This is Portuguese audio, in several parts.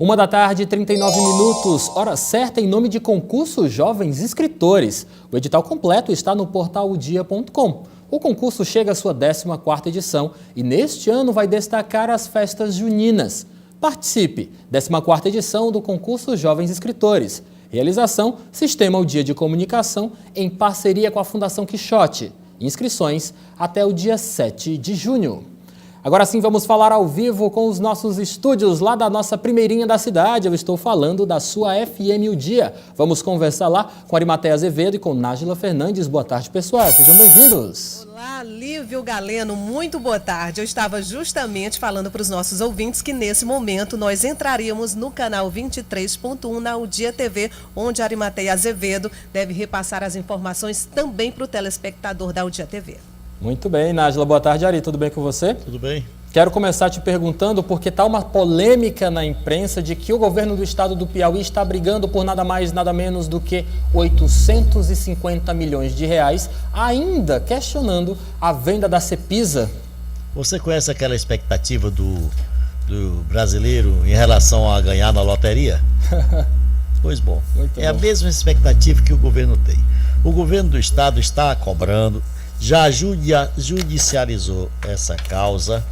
1h, 39 minutos, hora certa em nome de concurso Jovens Escritores. O edital completo está no portal odia.com. O concurso chega à sua 14ª edição e neste ano vai destacar as festas juninas. Participe! 14ª edição do concurso Jovens Escritores. Realização, Sistema O Dia de Comunicação, em parceria com a Fundação Quixote. Inscrições até o dia 7 de junho. Agora sim, vamos falar ao vivo com os nossos estúdios lá da nossa primeirinha da cidade. Eu estou falando da sua FM O Dia. Vamos conversar lá com Arimateia Azevedo e com Nájila Fernandes. Boa tarde, pessoal. Sejam bem-vindos. Olá, Lívio Galeno. Muito boa tarde. Eu estava justamente falando para os nossos ouvintes que nesse momento nós entraríamos no canal 23.1 na O Dia TV, onde a Arimateia Azevedo deve repassar as informações também para o telespectador da O Dia TV. Muito bem, Nájila. Boa tarde, Ari. Tudo bem com você? Tudo bem. Quero começar te perguntando, porque está uma polêmica na imprensa de que o governo do estado do Piauí está brigando por nada mais, nada menos do que 850 milhões de reais, ainda questionando a venda da Cepisa. Você conhece aquela expectativa do brasileiro em relação a ganhar na loteria? Pois bom, a mesma expectativa que o governo tem. O governo do estado está cobrando, já judicializou essa causa,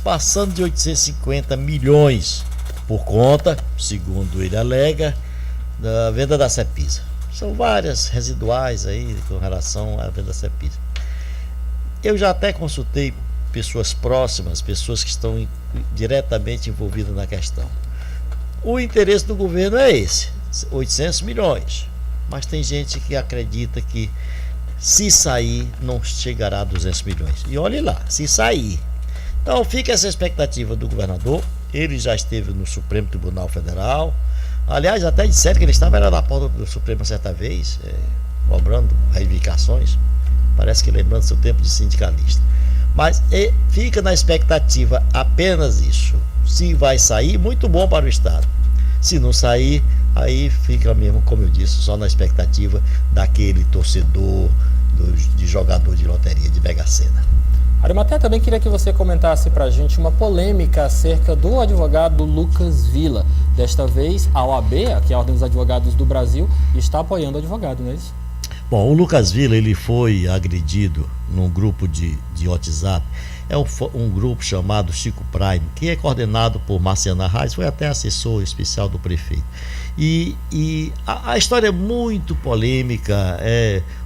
passando de 850 milhões por conta, segundo ele alega, da venda da Cepisa. São várias residuais aí com relação à venda da Cepisa. Eu já até consultei pessoas próximas, pessoas que estão diretamente envolvidas na questão. O interesse do governo é esse, 800 milhões. Mas tem gente que acredita que se sair não chegará a 200 milhões. E olhe lá, se sair. Então fica essa expectativa do governador. Ele já esteve no Supremo Tribunal Federal. Aliás, até disseram que ele estava na porta do Supremo certa vez, cobrando reivindicações. Parece que lembrando seu tempo de sindicalista. Mas fica na expectativa apenas isso. Se vai sair, muito bom para o Estado. Se não sair, aí fica mesmo, como eu disse, só na expectativa daquele torcedor, de jogador de loteria, de Mega Sena. Arimateia, também queria que você comentasse para a gente uma polêmica acerca do advogado Lucas Villa. Desta vez, a OAB, que é a Ordem dos Advogados do Brasil, está apoiando o advogado, não é isso? Bom, o Lucas Villa, ele foi agredido num grupo de WhatsApp. É um grupo chamado Chico Prime, que é coordenado por Marciana Reis, foi até assessor especial do prefeito. E a história é muito polêmica.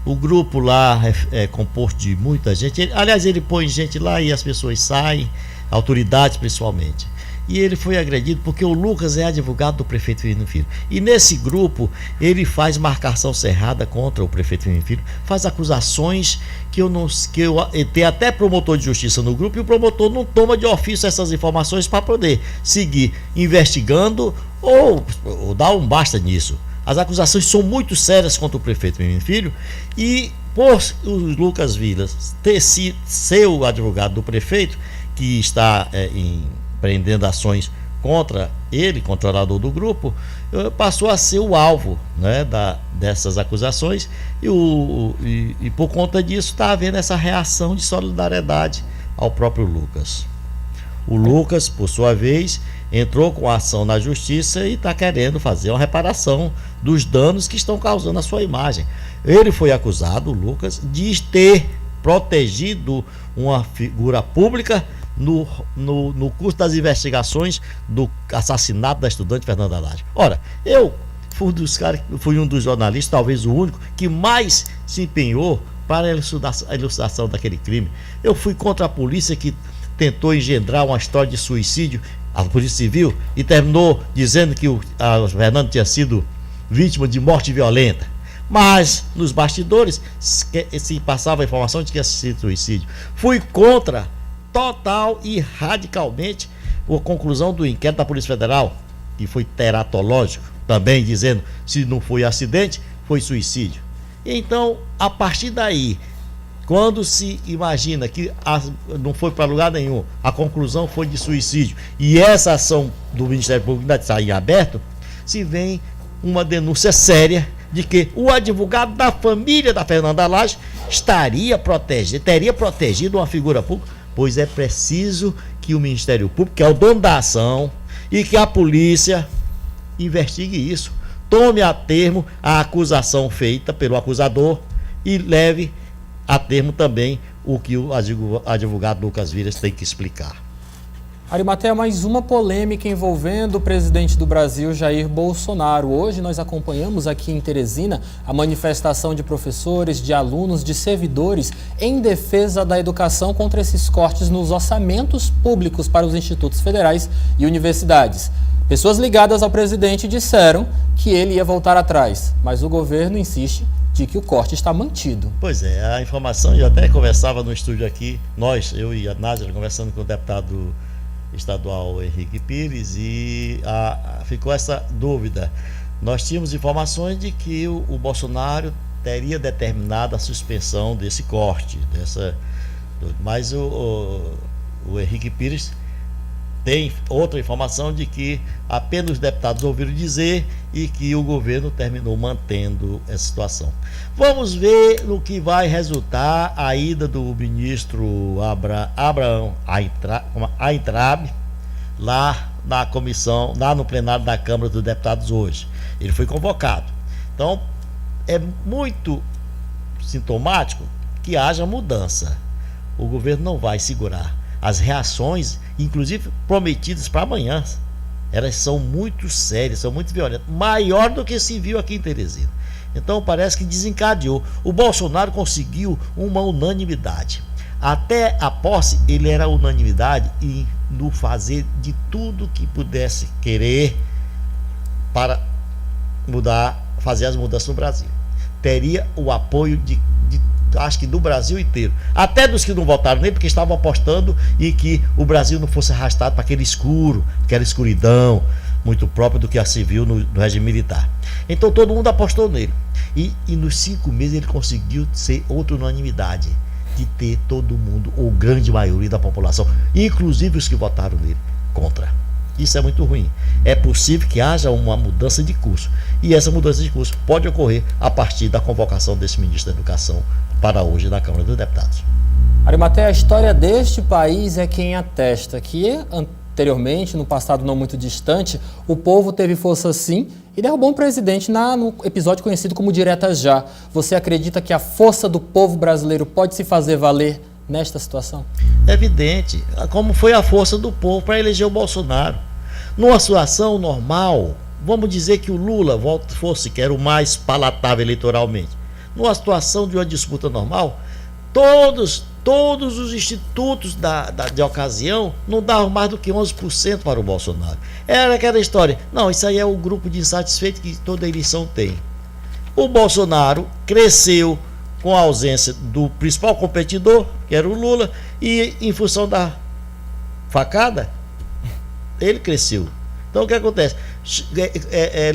O grupo lá é composto de muita gente. Aliás, ele põe gente lá e as pessoas saem, autoridades principalmente. E ele foi agredido porque o Lucas é advogado do prefeito Firmino Filho. E nesse grupo ele faz marcação cerrada contra o prefeito Firmino Filho, faz acusações que tem até promotor de justiça no grupo, e o promotor não toma de ofício essas informações para poder seguir investigando ou dar um basta nisso. As acusações são muito sérias contra o prefeito Firmino Filho, e por o Lucas Villa ser o advogado do prefeito, que está empreendendo ações contra ele, controlador do grupo, passou a ser o alvo, né, dessas acusações, e por conta disso está havendo essa reação de solidariedade ao próprio Lucas. O Lucas, por sua vez, entrou com a ação na justiça e está querendo fazer uma reparação dos danos que estão causando a sua imagem. Ele foi acusado, o Lucas, de ter protegido uma figura pública no curso das investigações do assassinato da estudante Fernanda Lage. Ora, eu fui um dos jornalistas, talvez o único, que mais se empenhou para a elucidação daquele crime. Eu fui contra a polícia que tentou engendrar uma história de suicídio, a Polícia Civil, e terminou dizendo que a Fernanda tinha sido vítima de morte violenta. Mas nos bastidores se passava a informação de que tinha sido suicídio. Fui contra total e radicalmente a conclusão do inquérito da Polícia Federal, que foi teratológico, também dizendo se não foi acidente, foi suicídio. Então, a partir daí, quando se imagina que não foi para lugar nenhum, a conclusão foi de suicídio, e essa ação do Ministério Público ainda está em aberto, se vem uma denúncia séria de que o advogado da família da Fernanda Lage teria protegido uma figura pública, pois é preciso que o Ministério Público, que é o dono da ação, e que a polícia investigue isso. Tome a termo a acusação feita pelo acusador e leve a termo também o que o advogado Lucas Vilas tem que explicar. Arimatea, mais uma polêmica envolvendo o presidente do Brasil, Jair Bolsonaro. Hoje nós acompanhamos aqui em Teresina a manifestação de professores, de alunos, de servidores em defesa da educação contra esses cortes nos orçamentos públicos para os institutos federais e universidades. Pessoas ligadas ao presidente disseram que ele ia voltar atrás, mas o governo insiste de que o corte está mantido. Pois é, a informação, eu até conversava no estúdio aqui, eu e a Nádia, conversando com o deputado estadual Henrique Pires, e ficou essa dúvida. Nós tínhamos informações de que o Bolsonaro teria determinado a suspensão desse corte, mas o Henrique Pires tem outra informação de que apenas os deputados ouviram dizer e que o governo terminou mantendo essa situação. Vamos ver no que vai resultar a ida do ministro Abraham Weintraub lá na comissão, lá no plenário da Câmara dos Deputados hoje. Ele foi convocado. Então, é muito sintomático que haja mudança. O governo não vai segurar. As reações, inclusive prometidas para amanhã, elas são muito sérias, são muito violentas, maior do que se viu aqui em Teresina. Então parece que desencadeou. O Bolsonaro conseguiu uma unanimidade. Até a posse ele era unanimidade e no fazer de tudo que pudesse querer para fazer as mudanças no Brasil. Teria o apoio acho que do Brasil inteiro, até dos que não votaram nele, porque estavam apostando em que o Brasil não fosse arrastado para aquele escuro, aquela escuridão muito própria do que se viu no regime militar. Então todo mundo apostou nele e nos 5 meses ele conseguiu ser outra unanimidade, de ter todo mundo, ou grande maioria da população, inclusive os que votaram nele, contra. Isso é muito ruim. É possível que haja uma mudança de curso, e essa mudança de curso pode ocorrer a partir da convocação desse ministro da Educação para hoje na Câmara dos Deputados. Arimatea, a história deste país é quem atesta que anteriormente, no passado não muito distante, o povo teve força sim e derrubou um presidente no episódio conhecido como Direta Já. Você acredita que a força do povo brasileiro pode se fazer valer nesta situação? É evidente, como foi a força do povo para eleger o Bolsonaro. Numa situação normal, vamos dizer que o Lula fosse, que era o mais palatável eleitoralmente. Numa situação de uma disputa normal, todos os institutos de ocasião não davam mais do que 11% para o Bolsonaro. Era aquela história, não, isso aí é o grupo de insatisfeitos que toda eleição tem. O Bolsonaro cresceu com a ausência do principal competidor, que era o Lula, e em função da facada, ele cresceu. Então o que acontece?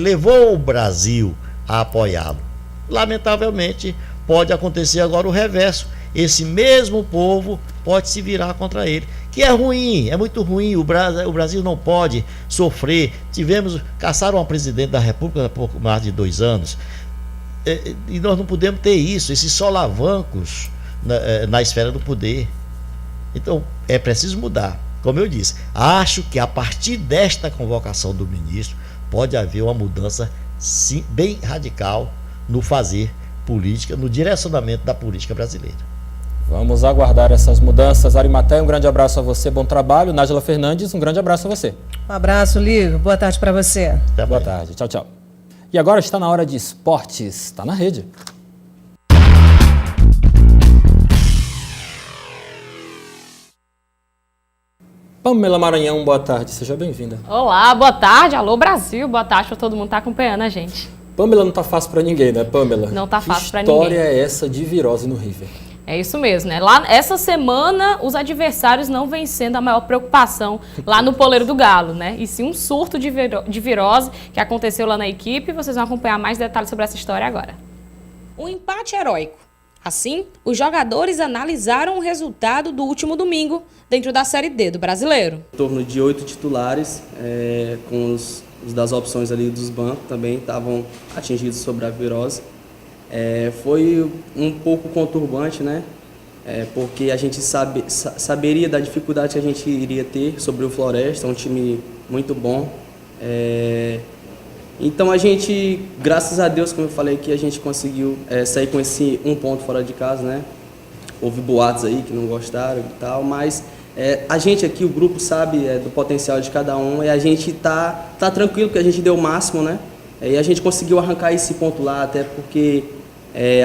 Levou o Brasil a apoiá-lo. Lamentavelmente, pode acontecer agora o reverso. Esse mesmo povo pode se virar contra ele, que é ruim, é muito ruim. O Brasil não pode sofrer. Caçaram uma presidente da República há pouco mais de 2 anos, e nós não podemos ter isso, esses solavancos na esfera do poder. Então, é preciso mudar. Como eu disse, acho que a partir desta convocação do ministro, pode haver uma mudança sim, bem radical no fazer política, no direcionamento da política brasileira. Vamos aguardar essas mudanças. Arimatea, um grande abraço a você, bom trabalho. Nájila Fernandes, um grande abraço a você. Um abraço, Ligo. Boa tarde para você. Boa tarde. Tchau, tchau. E agora está na hora de esportes. Está na rede. Pamela Maranhão, boa tarde. Seja bem-vinda. Olá, boa tarde. Alô, Brasil. Boa tarde para todo mundo que está acompanhando a gente. Pamela, não tá fácil para ninguém, né, Pamela? Não tá fácil para ninguém. Que história é essa de virose no River? É isso mesmo, né? Essa semana, os adversários não vem sendo a maior preocupação lá no Poleiro do Galo, né? E sim um surto de virose que aconteceu lá na equipe. Vocês vão acompanhar mais detalhes sobre essa história agora. Um empate heróico. Assim, os jogadores analisaram o resultado do último domingo dentro da Série D do Brasileiro. Em torno de 8 titulares, com os das opções ali dos bancos também estavam atingidos sobre a virose. Foi um pouco conturbante, né? porque a gente saberia da dificuldade que a gente iria ter sobre o Floresta, um time muito bom. Então a gente, graças a Deus, como eu falei aqui, a gente conseguiu sair com esse 1 ponto fora de casa, né? Houve boatos aí que não gostaram e tal, mas a gente aqui, o grupo, sabe do potencial de cada um e a gente tá tranquilo porque a gente deu o máximo, né? E a gente conseguiu arrancar esse ponto lá, até porque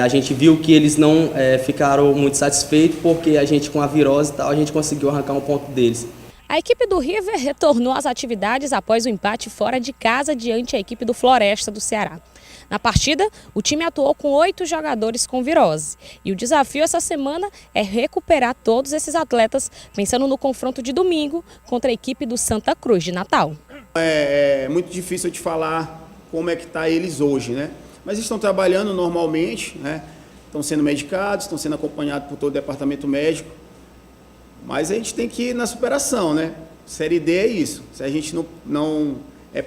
a gente viu que eles não ficaram muito satisfeitos, porque a gente, com a virose e tal, a gente conseguiu arrancar um ponto deles. A equipe do River retornou às atividades após o empate fora de casa diante a equipe do Floresta do Ceará. Na partida, o time atuou com 8 jogadores com virose. E o desafio essa semana é recuperar todos esses atletas, pensando no confronto de domingo contra a equipe do Santa Cruz de Natal. É muito difícil de falar como é que está eles hoje, né? Mas estão trabalhando normalmente, né? Estão sendo medicados, estão sendo acompanhados por todo o departamento médico. Mas a gente tem que ir na superação, né? Série D é isso. Se a gente não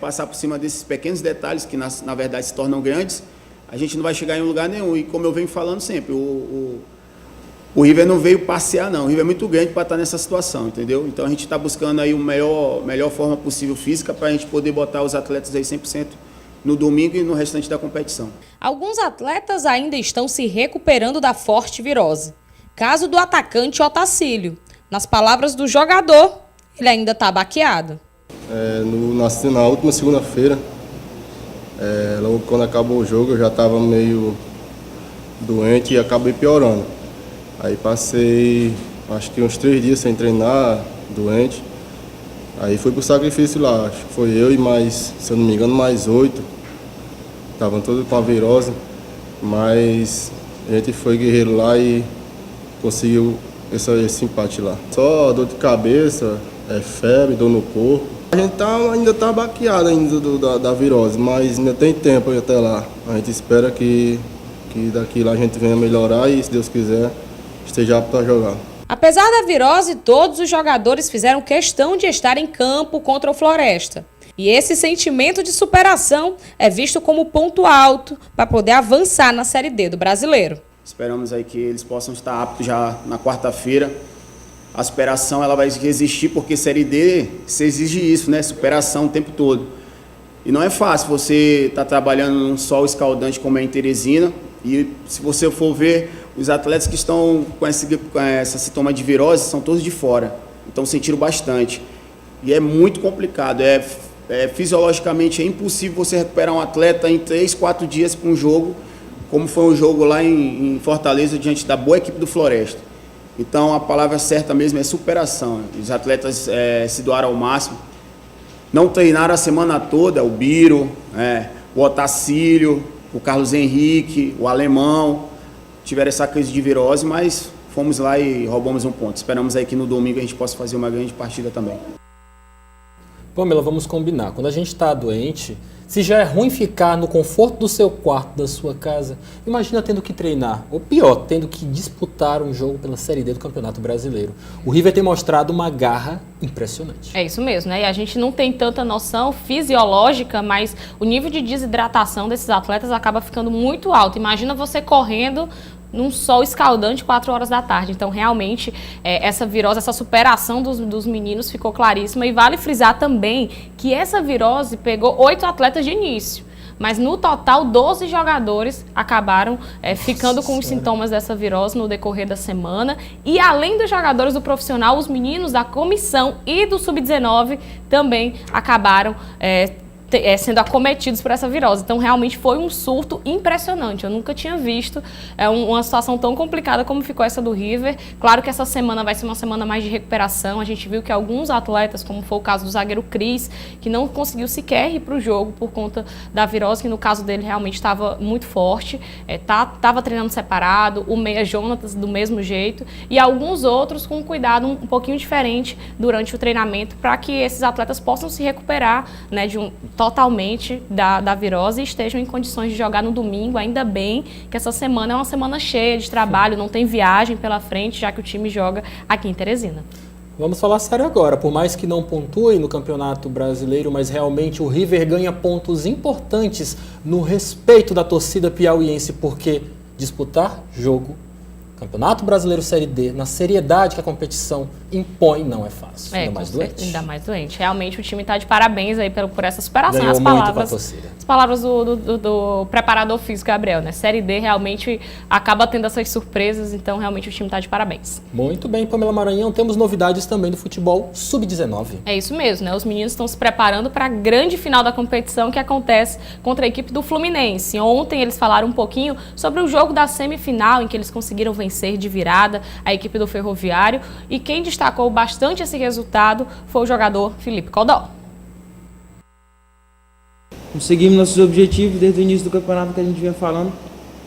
passar por cima desses pequenos detalhes que, na verdade, se tornam grandes, a gente não vai chegar em lugar nenhum. E como eu venho falando sempre, o River não veio passear, não. O River é muito grande para estar nessa situação, entendeu? Então a gente está buscando aí a melhor forma possível física para a gente poder botar os atletas aí 100% no domingo e no restante da competição. Alguns atletas ainda estão se recuperando da forte virose. Caso do atacante Otacílio. Nas palavras do jogador, ele ainda está baqueado. Na última segunda-feira, logo quando acabou o jogo, eu já estava meio doente e acabei piorando. Aí passei, acho que uns 3 dias sem treinar, doente. Aí fui pro sacrifício lá, acho que foi eu e mais, se eu não me engano, mais 8. Estavam todos com a virose, mas a gente foi guerreiro lá e conseguiu esse empate lá. Só dor de cabeça, febre, dor no corpo. A gente ainda tá baqueado ainda da virose, mas ainda tem tempo até lá. A gente espera que daqui lá a gente venha melhorar e, se Deus quiser, esteja apto para jogar. Apesar da virose, todos os jogadores fizeram questão de estar em campo contra o Floresta. E esse sentimento de superação é visto como ponto alto para poder avançar na Série D do Brasileiro. Esperamos aí que eles possam estar aptos já na quarta-feira. A superação ela vai existir porque Série D se exige isso, né? Superação o tempo todo. E não é fácil você estar trabalhando num sol escaldante como é em Teresina. E se você for ver, os atletas que estão com essa sintoma de virose são todos de fora. Então sentiram bastante. E é muito complicado. Fisiologicamente é impossível você recuperar um atleta em 3, 4 dias para um jogo, como foi um jogo lá em Fortaleza, diante da boa equipe do Floresta. Então, a palavra certa mesmo é superação. Os atletas se doaram ao máximo. Não treinaram a semana toda, o Biro, o Otacílio, o Carlos Henrique, o Alemão. Tiveram essa crise de virose, mas fomos lá e roubamos um ponto. Esperamos aí que no domingo a gente possa fazer uma grande partida também. Pamela, vamos combinar. Quando a gente está doente, se já é ruim ficar no conforto do seu quarto, da sua casa, imagina tendo que treinar, ou pior, tendo que disputar um jogo pela Série D do Campeonato Brasileiro. O River tem mostrado uma garra impressionante. É isso mesmo, né? E a gente não tem tanta noção fisiológica, mas o nível de desidratação desses atletas acaba ficando muito alto. Imagina você correndo num sol escaldante 4 horas da tarde. Então, realmente, essa virose, essa superação dos meninos ficou claríssima. E vale frisar também que essa virose pegou 8 atletas de início. Mas, no total, 12 jogadores acabaram ficando com os sintomas dessa virose no decorrer da semana. E, além dos jogadores do profissional, os meninos da comissão e do Sub-19 também acabaram sendo acometidos por essa virose. Então, realmente foi um surto impressionante. Eu nunca tinha visto uma situação tão complicada como ficou essa do River. Claro que essa semana vai ser uma semana mais de recuperação. A gente viu que alguns atletas, como foi o caso do zagueiro Cris, que não conseguiu sequer ir para o jogo por conta da virose, que no caso dele realmente estava muito forte. Estava treinando separado, o meia Jonatas do mesmo jeito, e alguns outros com um cuidado um pouquinho diferente durante o treinamento, para que esses atletas possam se recuperar, né, totalmente da virose e estejam em condições de jogar no domingo. Ainda bem que essa semana é uma semana cheia de trabalho, não tem viagem pela frente, já que o time joga aqui em Teresina. Vamos falar sério agora. Por mais que não pontue no Campeonato Brasileiro, mas realmente o River ganha pontos importantes no respeito da torcida piauiense, porque disputar jogo Campeonato Brasileiro Série D, na seriedade que a competição impõe, não é fácil. Ainda mais doente. Ainda mais doente. Realmente o time está de parabéns aí por essa superação. Ganhou muito com a torcida. As palavras do preparador físico, Gabriel, né? Série D realmente acaba tendo essas surpresas, então realmente o time está de parabéns. Muito bem, Pamela Maranhão. Temos novidades também do futebol sub-19. É isso mesmo, né? Os meninos estão se preparando para a grande final da competição que acontece contra a equipe do Fluminense. Ontem eles falaram um pouquinho sobre o jogo da semifinal, em que eles conseguiram vencer de virada a equipe do Ferroviário, e quem destacou bastante esse resultado foi o jogador Felipe Caldó. Conseguimos nossos objetivos desde o início do campeonato que a gente vinha falando.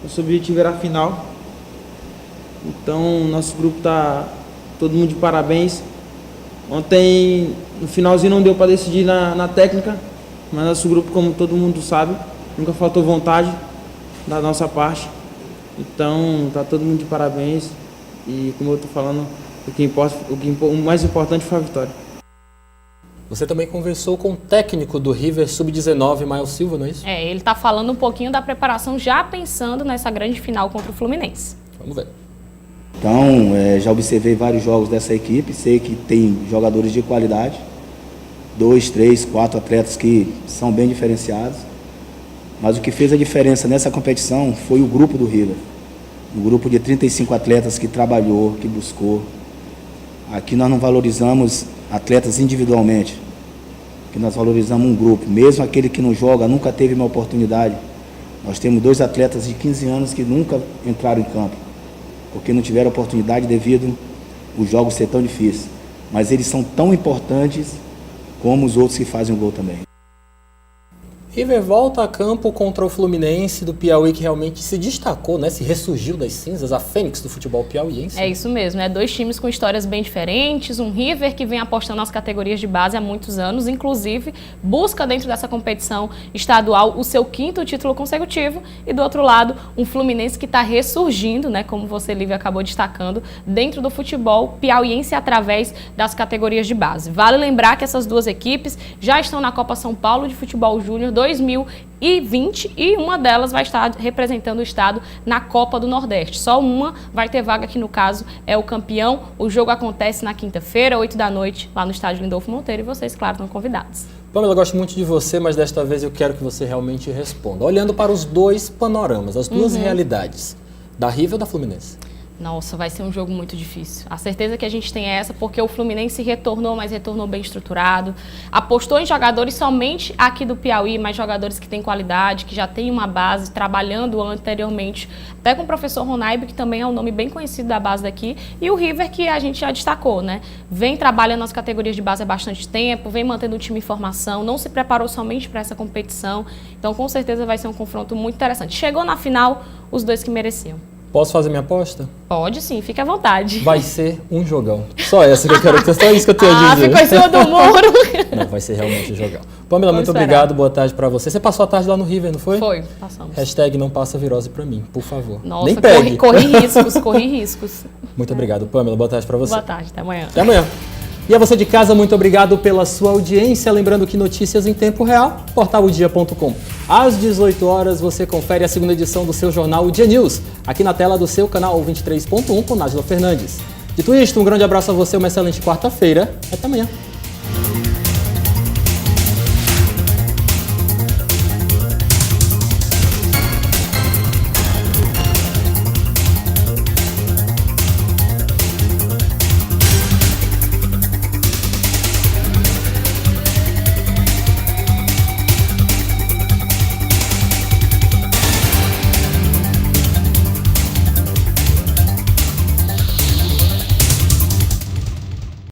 Nosso objetivo era a final. Então, nosso grupo está todo mundo de parabéns. Ontem, no finalzinho, não deu para decidir na técnica, mas nosso grupo, como todo mundo sabe, nunca faltou vontade da nossa parte. Então, tá todo mundo de parabéns e, como eu tô falando, o mais importante foi a vitória. Você também conversou com o técnico do River Sub-19, Mael Silva, não é isso? Ele tá falando um pouquinho da preparação, já pensando nessa grande final contra o Fluminense. Vamos ver. Então, já observei vários jogos dessa equipe, sei que tem jogadores de qualidade, 2, 3, 4 atletas que são bem diferenciados. Mas o que fez a diferença nessa competição foi o grupo do River. Um grupo de 35 atletas que trabalhou, que buscou. Aqui nós não valorizamos atletas individualmente, que nós valorizamos um grupo. Mesmo aquele que não joga, nunca teve uma oportunidade. Nós temos 2 atletas de 15 anos que nunca entraram em campo, porque não tiveram oportunidade devido os jogos ser tão difíceis. Mas eles são tão importantes como os outros que fazem o gol também. River volta a campo contra o Fluminense do Piauí, que realmente se destacou, né? Se ressurgiu das cinzas, a fênix do futebol piauiense. É isso mesmo, 2 times com histórias bem diferentes, um River que vem apostando nas categorias de base há muitos anos, inclusive busca dentro dessa competição estadual o seu 5º título consecutivo, e do outro lado, um Fluminense que está ressurgindo, né? Como você, Lívia, acabou destacando, dentro do futebol piauiense através das categorias de base. Vale lembrar que essas 2 equipes já estão na Copa São Paulo de Futebol Júnior 2020 e uma delas vai estar representando o estado na Copa do Nordeste. Só uma vai ter vaga, que no caso é o campeão. O jogo acontece na quinta-feira, 8 da noite, lá no estádio Lindolfo Monteiro, e vocês, claro, estão convidados. Pamela, eu gosto muito de você, mas desta vez eu quero que você realmente responda. Olhando para os 2 panoramas, as 2 realidades, da River ou da Fluminense? Nossa, vai ser um jogo muito difícil. A certeza que a gente tem é essa, porque o Fluminense retornou, mas retornou bem estruturado. Apostou em jogadores somente aqui do Piauí, mas jogadores que têm qualidade, que já têm uma base, trabalhando anteriormente, até com o professor Ronaibe, que também é um nome bem conhecido da base daqui, e o River, que a gente já destacou, né? Vem trabalhando nas categorias de base há bastante tempo, vem mantendo o time em formação, não se preparou somente para essa competição, então com certeza vai ser um confronto muito interessante. Chegou na final, os 2 que mereciam. Posso fazer minha aposta? Pode sim, fique à vontade. Vai ser um jogão. Só essa que eu quero ter, só isso que eu tenho a dizer. Ficou em cima do muro. Não, vai ser realmente um jogão. Pamela, muito obrigado, boa tarde pra você. Você passou a tarde lá no River, não foi? Foi, passamos. Hashtag não passa virose pra mim, por favor. Nossa, nem pegue. Corri riscos. Muito obrigado, Pamela, boa tarde pra você. Boa tarde, até amanhã. Até amanhã. E a você de casa, muito obrigado pela sua audiência. Lembrando que notícias em tempo real, portalodia.com. Às 18 horas você confere a 2ª edição do seu jornal O Dia News, aqui na tela do seu canal 23.1 com Nájila Fernandes. Dito isto, um grande abraço a você, uma excelente quarta-feira. Até amanhã.